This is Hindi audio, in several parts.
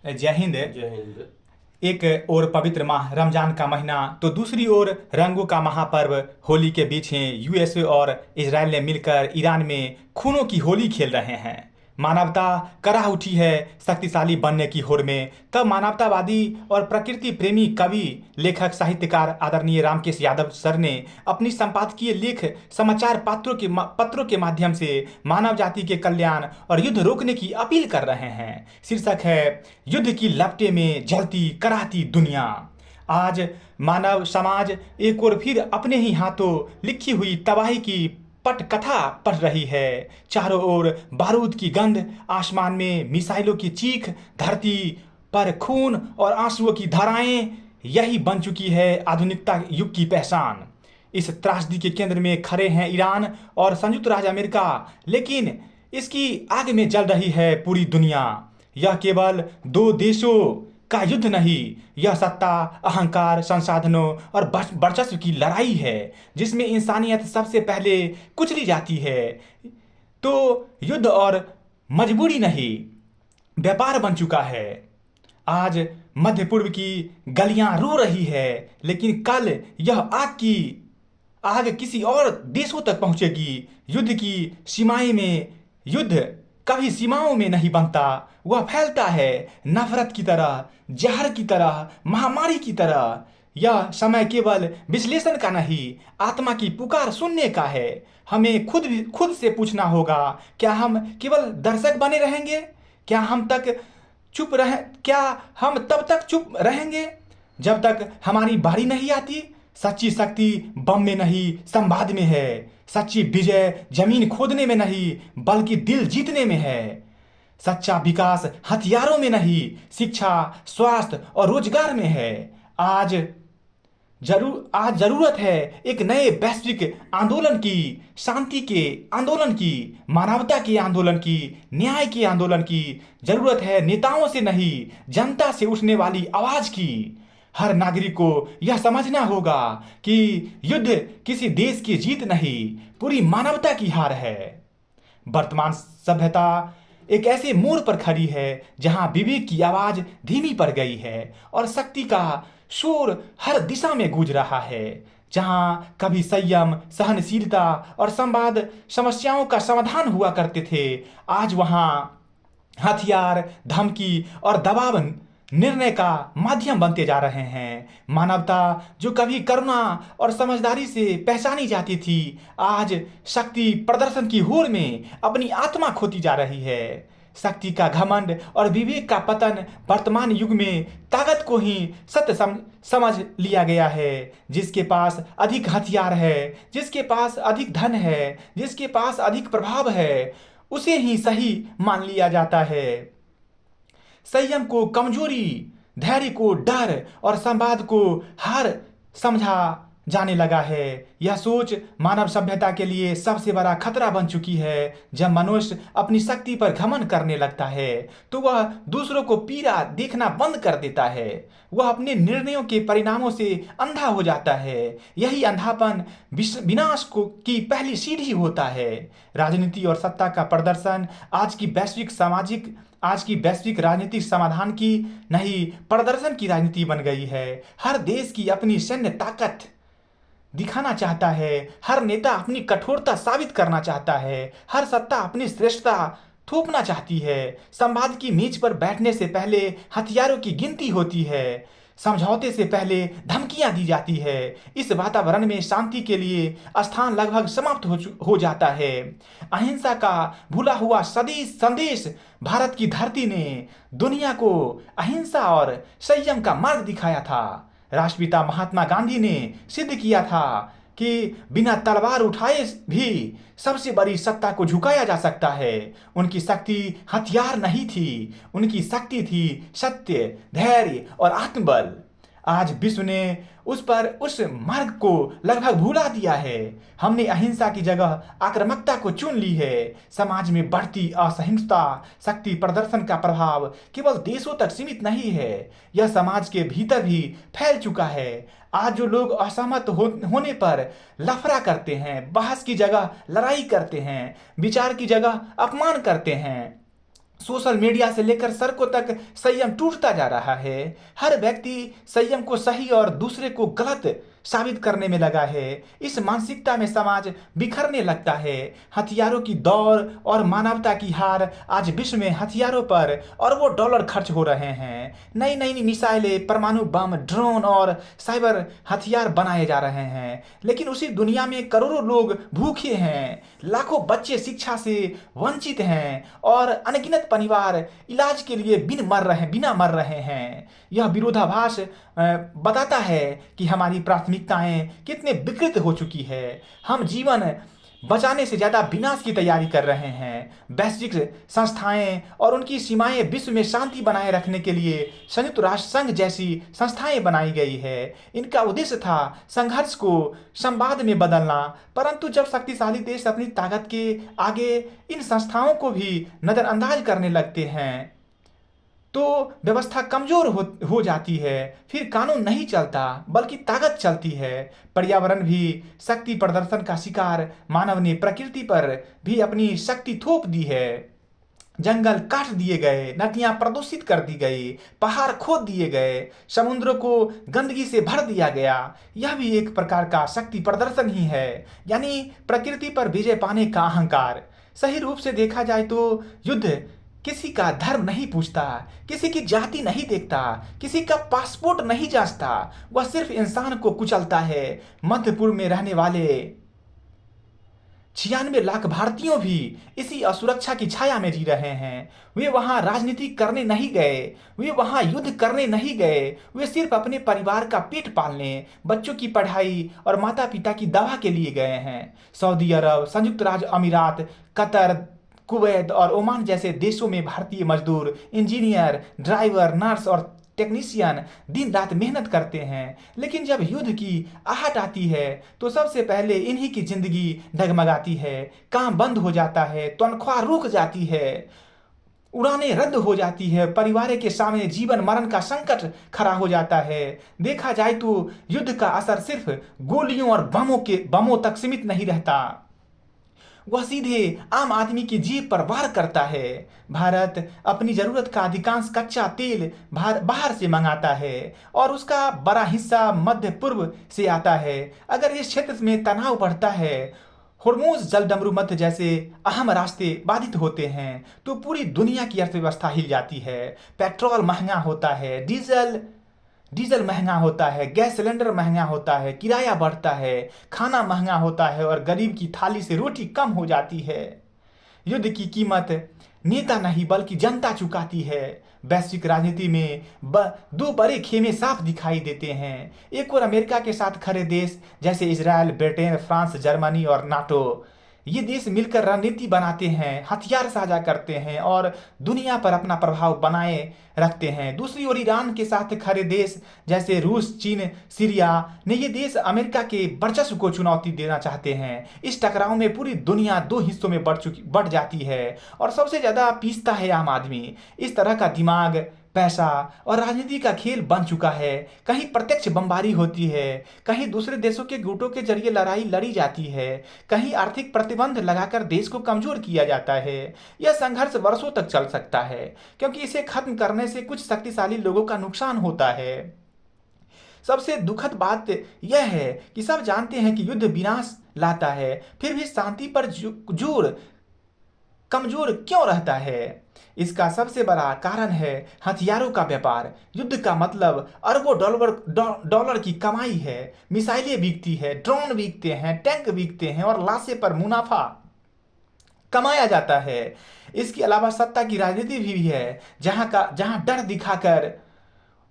जय हिंद। जय हिंद। एक और पवित्र माह रमजान का महीना तो दूसरी ओर रंगों का महापर्व होली के बीच हैं। यूएसए और इजराइल ने मिलकर ईरान में खूनों की होली खेल रहे हैं। मानवता कराह उठी है शक्तिशाली बनने की होड़ में। तब मानवतावादी और प्रकृति प्रेमी कवि, लेखक, साहित्यकार आदरणीय रामकेश यादव सर ने अपनी संपादकीय लेख समाचार पत्रों के माध्यम से मानव जाति के कल्याण और युद्ध रोकने की अपील कर रहे हैं। शीर्षक है युद्ध की लपटे में जलती कराहती दुनिया। आज मानव समाज एक और फिर अपने ही हाथों लिखी हुई तबाही की पटकथा पढ़ रही है। चारों ओर बारूद की गंध, आसमान में मिसाइलों की चीख, धरती पर खून और आंसुओं की धाराएं, यही बन चुकी है आधुनिकता युग की पहचान। इस त्रासदी के केंद्र में खड़े हैं ईरान और संयुक्त राज्य अमेरिका, लेकिन इसकी आग में जल रही है पूरी दुनिया। यह केवल दो देशों का युद्ध नहीं, यह सत्ता, अहंकार, संसाधनों और वर्चस्व की लड़ाई है जिसमें इंसानियत सबसे पहले कुचली जाती है। तो युद्ध और मजबूरी नहीं, व्यापार बन चुका है। आज मध्य पूर्व की गलियां रो रही है, लेकिन कल यह आग किसी और देशों तक पहुंचेगी। युद्ध की सीमाएं में युद्ध कभी सीमाओं में नहीं बनता, वह फैलता है नफरत की तरह, जहर की तरह, महामारी की तरह। यह समय केवल विश्लेषण का नहीं, आत्मा की पुकार सुनने का है। हमें खुद से पूछना होगा, क्या हम केवल दर्शक बने रहेंगे? क्या हम तब तक चुप रहेंगे जब तक हमारी बारी नहीं आती? सच्ची शक्ति बम में नहीं, संवाद में है। सच्ची विजय जमीन खोदने में नहीं, बल्कि दिल जीतने में है। सच्चा विकास हथियारों में नहीं, शिक्षा, स्वास्थ्य और रोजगार में है। आज आज जरूरत है एक नए वैश्विक आंदोलन की, शांति के आंदोलन की, मानवता के आंदोलन की, न्याय के आंदोलन की। जरूरत है नेताओं से नहीं, जनता से उठने वाली आवाज की। हर नागरिक को यह समझना होगा कि युद्ध किसी देश की जीत नहीं, पूरी मानवता की हार है। वर्तमान सभ्यता एक ऐसे मोड़ पर खड़ी है जहां विवेक की आवाज धीमी पड़ गई है और शक्ति का शोर हर दिशा में गूंज रहा है। जहां कभी संयम, सहनशीलता और संवाद समस्याओं का समाधान हुआ करते थे, आज वहां हथियार, धमकी और दबाव निर्णय का माध्यम बनते जा रहे हैं। मानवता जो कभी करुणा और समझदारी से पहचानी जाती थी, आज शक्ति प्रदर्शन की होड़ में अपनी आत्मा खोती जा रही है। शक्ति का घमंड और विवेक का पतन वर्तमान युग में ताकत को ही सत्य समझ लिया गया है। जिसके पास अधिक हथियार है, जिसके पास अधिक धन है, जिसके पास अधिक प्रभाव है, उसे ही सही मान लिया जाता है। संयम को कमजोरी, धैर्य को डर और संवाद को हार समझा जाने लगा है। यह सोच मानव सभ्यता के लिए सबसे बड़ा खतरा बन चुकी है। जब मनुष्य अपनी शक्ति पर घमंड करने लगता है तो वह दूसरों को पीड़ा देखना बंद कर देता है। वह अपने निर्णयों के परिणामों से अंधा हो जाता है। यही अंधापन विनाश को की पहली सीढ़ी होता है। राजनीति और सत्ता का प्रदर्शन आज की वैश्विक राजनीतिक समाधान की नहीं, प्रदर्शन की राजनीति बन गई है। हर देश की अपनी सैन्य ताकत दिखाना चाहता है, हर नेता अपनी कठोरता साबित करना चाहता है, हर सत्ता अपनी श्रेष्ठता थोपना चाहती है। संवाद की मेज पर बैठने से पहले हथियारों की गिनती होती है, समझौते से पहले धमकियां दी जाती है। इस वातावरण में शांति के लिए स्थान लगभग समाप्त हो जाता है। अहिंसा का भूला हुआ सदिश संदेश भारत की धरती ने दुनिया को अहिंसा और संयम का मार्ग दिखाया था। राष्ट्रपिता महात्मा गांधी ने सिद्ध किया था कि बिना तलवार उठाए भी सबसे बड़ी सत्ता को झुकाया जा सकता है। उनकी शक्ति हथियार नहीं थी, उनकी शक्ति थी सत्य, धैर्य और आत्मबल। आज विश्व ने उस मार्ग को लगभग भुला दिया है। हमने अहिंसा की जगह आक्रामकता को चुन ली है। समाज में बढ़ती असहिष्णुता, शक्ति प्रदर्शन का प्रभाव केवल देशों तक सीमित नहीं है, यह समाज के भीतर भी फैल चुका है। आज जो लोग असहमत होने पर लफड़ा करते हैं, बहस की जगह लड़ाई करते हैं, विचार की जगह अपमान करते हैं, सोशल मीडिया से लेकर सड़कों तक संयम टूटता जा रहा है। हर व्यक्ति संयम को सही और दूसरे को गलत साबित करने में लगा है। इस मानसिकता में समाज बिखरने लगता है। हथियारों की दौड़ और मानवता की हार। आज विश्व में हथियारों पर अरबों डॉलर खर्च हो रहे हैं। नई नई मिसाइलें, परमाणु बम, ड्रोन और साइबर हथियार बनाए जा रहे हैं। लेकिन उसी दुनिया में करोड़ों लोग भूखे हैं, लाखों बच्चे शिक्षा से वंचित हैं और अनगिनत परिवार इलाज के लिए बिना मर रहे हैं। यह विरोधाभास बताता है कि हमारी प्राथमिकताएं कितने विकृत हो चुकी है। हम जीवन बचाने से ज़्यादा विनाश की तैयारी कर रहे हैं। वैश्विक संस्थाएं और उनकी सीमाएं विश्व में शांति बनाए रखने के लिए संयुक्त राष्ट्र संघ जैसी संस्थाएं बनाई गई है। इनका उद्देश्य था संघर्ष को संवाद में बदलना, परंतु जब शक्तिशाली देश अपनी ताकत के आगे इन संस्थाओं को भी नज़रअंदाज करने लगते हैं तो व्यवस्था कमजोर हो जाती है। फिर कानून नहीं चलता बल्कि ताकत चलती है। पर्यावरण भी शक्ति प्रदर्शन का शिकार। मानव ने प्रकृति पर भी अपनी शक्ति थोप दी है। जंगल काट दिए गए, नदियां प्रदूषित कर दी गई, पहाड़ खोद दिए गए, समुद्रों को गंदगी से भर दिया गया। यह भी एक प्रकार का शक्ति प्रदर्शन ही है, यानी प्रकृति पर विजय पाने का अहंकार। सही रूप से देखा जाए तो युद्ध किसी का धर्म नहीं पूछता, किसी की जाति नहीं देखता, किसी का पासपोर्ट नहीं जांचता। वह सिर्फ इंसान को कुचलता है। मध्य पूर्व में रहने वाले 96 लाख भारतीयों भी इसी असुरक्षा की छाया में जी रहे हैं। वे वहां राजनीति करने नहीं गए, वे वहां युद्ध करने नहीं गए। वे सिर्फ अपने परिवार का पेट पालने, बच्चों की पढ़ाई और माता पिता की दवा के लिए गए हैं। सऊदी अरब, संयुक्त राज्य अमीरात, कतर, कुवैत और ओमान जैसे देशों में भारतीय मजदूर, इंजीनियर, ड्राइवर, नर्स और टेक्नीशियन दिन रात मेहनत करते हैं। लेकिन जब युद्ध की आहट आती है तो सबसे पहले इन्हीं की जिंदगी डगमगाती है। काम बंद हो जाता है, तनख्वाह रुक जाती है, उड़ानें रद्द हो जाती है, परिवार के सामने जीवन मरण का संकट खड़ा हो जाता है। देखा जाए तो युद्ध का असर सिर्फ गोलियों और बमों तक सीमित नहीं रहता, वह सीधे आम आदमी की जेब पर वार करता है। भारत अपनी जरूरत का अधिकांश कच्चा तेल बाहर से मंगाता है और उसका बड़ा हिस्सा मध्य पूर्व से आता है। अगर इस क्षेत्र में तनाव बढ़ता है, होर्मुज जलडमरू मध्य जैसे अहम रास्ते बाधित होते हैं तो पूरी दुनिया की अर्थव्यवस्था हिल जाती है। पेट्रोल महंगा होता है, डीजल महंगा होता है, गैस सिलेंडर महंगा होता है, किराया बढ़ता है, खाना महंगा होता है और गरीब की थाली से रोटी कम हो जाती है। युद्ध की कीमत नेता नहीं बल्कि जनता चुकाती है। वैश्विक राजनीति में दो बड़े खेमे साफ दिखाई देते हैं। एक और अमेरिका के साथ खड़े देश जैसे इजराइल, ब्रिटेन, फ्रांस, जर्मनी और नाटो। ये देश मिलकर रणनीति बनाते हैं, हथियार साझा करते हैं और दुनिया पर अपना प्रभाव बनाए रखते हैं। दूसरी ओर ईरान के साथ खड़े देश जैसे रूस, चीन, सीरिया ने ये देश अमेरिका के वर्चस्व को चुनौती देना चाहते हैं। इस टकराव में पूरी दुनिया दो हिस्सों में बढ़ जाती है और सबसे ज़्यादा पीसता है आम आदमी। इस तरह का दिमाग, पैसा और राजनीति का खेल बन चुका है। कहीं प्रत्यक्ष बमबारी होती है, कहीं दूसरे देशों के गुटों के जरिए लड़ाई लड़ी जाती है, कहीं आर्थिक प्रतिबंध लगाकर देश को कमजोर किया जाता है। यह संघर्ष वर्षों तक चल सकता है क्योंकि इसे खत्म करने से कुछ शक्तिशाली लोगों का नुकसान होता है। सबसे दुखद बात यह है कि सब जानते हैं कि युद्ध विनाश लाता है, फिर भी शांति पर जोर कमजोर क्यों रहता है? इसका सबसे बड़ा कारण है हथियारों का व्यापार। युद्ध का मतलब अरबों डॉलर की कमाई है। मिसाइलें बिकती है, ड्रोन बिकते हैं, टैंक बिकते हैं और लाशें पर मुनाफा कमाया जाता है। इसके अलावा सत्ता की राजनीति भी है, जहां डर दिखाकर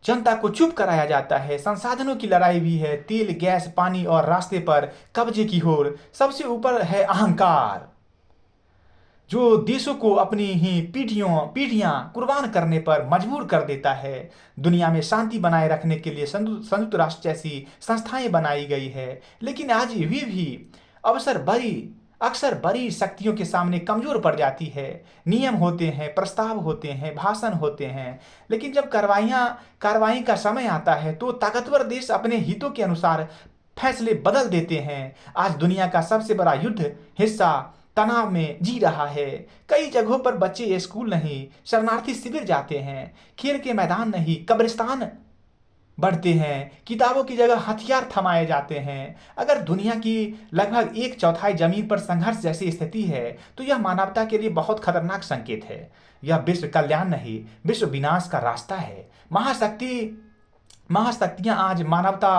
जनता को चुप कराया जाता है। संसाधनों की लड़ाई भी है, तेल, गैस, पानी और रास्ते पर कब्जे की होड़। सबसे ऊपर है अहंकार, जो देशों को अपनी ही पीढ़ियां कुर्बान करने पर मजबूर कर देता है। दुनिया में शांति बनाए रखने के लिए संयुक्त राष्ट्र जैसी संस्थाएं बनाई गई है, लेकिन आज वे भी अक्सर बड़ी शक्तियों के सामने कमजोर पड़ जाती है। नियम होते हैं, प्रस्ताव होते हैं, भाषण होते हैं, लेकिन जब कार्रवाई का समय आता है तो ताकतवर देश अपने हितों के अनुसार फैसले बदल देते हैं। आज दुनिया का सबसे बड़ा युद्ध हिस्सा तनाव में जी रहा है। कई जगहों पर बच्चे स्कूल नहीं, शरणार्थी शिविर जाते हैं, खेल के मैदान नहीं, कब्रिस्तान बढ़ते हैं, किताबों की जगह हथियार थमाए जाते हैं। अगर दुनिया की लगभग एक चौथाई जमीन पर संघर्ष जैसी स्थिति है तो यह मानवता के लिए बहुत खतरनाक संकेत है। यह विश्व कल्याण नहीं, विश्व विनाश का रास्ता है। महाशक्तियां आज मानवता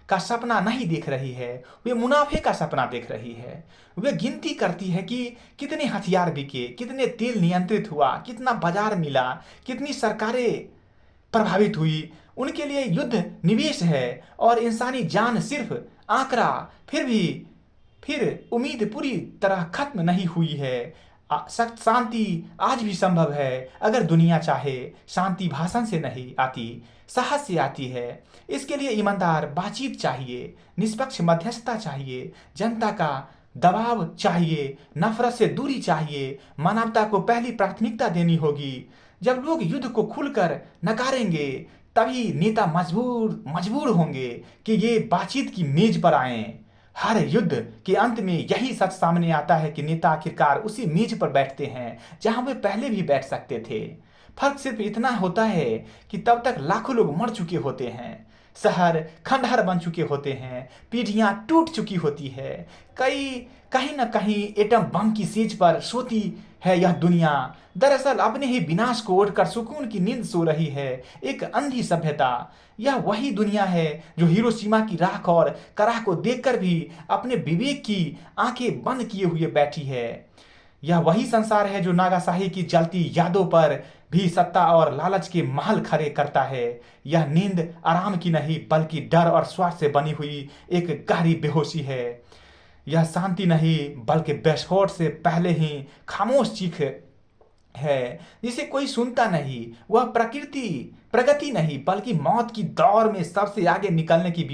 का सपना नहीं देख रही है, वे मुनाफे का सपना देख रही है। वे गिनती करती है कि कितने हथियार बिके, कितने तेल नियंत्रित हुआ, कितना बाजार मिला, कितनी सरकारें प्रभावित हुई। उनके लिए युद्ध निवेश है और इंसानी जान सिर्फ आंकड़ा। फिर उम्मीद पूरी तरह खत्म नहीं हुई है। सख्त शांति आज भी संभव है अगर दुनिया चाहे। शांति भाषण से नहीं आती, साहस से आती है। इसके लिए ईमानदार बातचीत चाहिए, निष्पक्ष मध्यस्थता चाहिए, जनता का दबाव चाहिए, नफरत से दूरी चाहिए। मानवता को पहली प्राथमिकता देनी होगी। जब लोग युद्ध को खुलकर नकारेंगे तभी नेता मजबूर होंगे कि ये बातचीत की मेज पर आएं। हर युद्ध के अंत में यही सच सामने आता है कि नेता आखिरकार उसी मेज पर बैठते हैं जहां वे पहले भी बैठ सकते थे। फर्क सिर्फ इतना होता है कि तब तक लाखों लोग मर चुके होते हैं, शहर खंडहर बन चुके होते हैं, पीढ़ियां टूट चुकी होती है। कहीं न कहीं एटम बम की सेज पर सोती है यह दुनिया। दरअसल अपने ही विनाश को ओढ़कर सुकून की नींद सो रही है एक अंधी सभ्यता। यह वही दुनिया है जो हिरोशिमा की राख और कराह को देखकर भी अपने विवेक की आंखें बंद किए हुए बैठी है। यह वही संसार है जो नागासाकी की जलती यादों पर भी सत्ता और लालच के महल खड़े करता है। यह नींद आराम की नहीं बल्कि डर और स्वार्थ से बनी हुई एक गहरी बेहोशी है। यह शांति नहीं बल्कि विस्फोट से पहले ही खामोश चीख है जिसे कोई सुनता नहीं। वह प्रगति नहीं बल्कि मौत की दौड़ में सबसे आगे निकलने की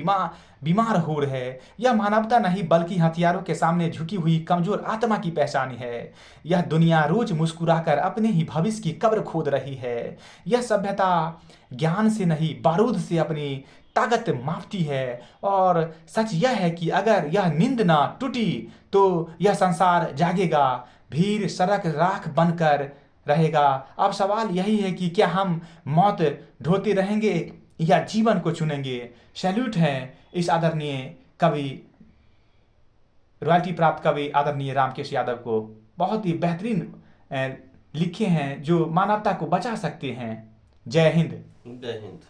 बीमार होड़ है। यह मानवता नहीं बल्कि हथियारों के सामने झुकी हुई कमजोर आत्मा की पहचान है। यह दुनिया रोज मुस्कुराकर अपने ही भविष्य की कब्र खोद रही है। यह सभ्यता ज्ञान से नहीं बारूद से अपनी ताकत मापती है। और सच यह है कि अगर यह नींद ना टूटी तो यह संसार जागेगा, भीड़ सड़क राख बनकर रहेगा। अब सवाल यही है कि क्या हम मौत ढोते रहेंगे या जीवन को चुनेंगे। सैल्यूट है इस आदरणीय कवि, रॉयल्टी प्राप्त कवि आदरणीय रामकेश यादव को। बहुत ही बेहतरीन लिखे हैं जो मानवता को बचा सकते हैं। जय हिंद। जय हिंद।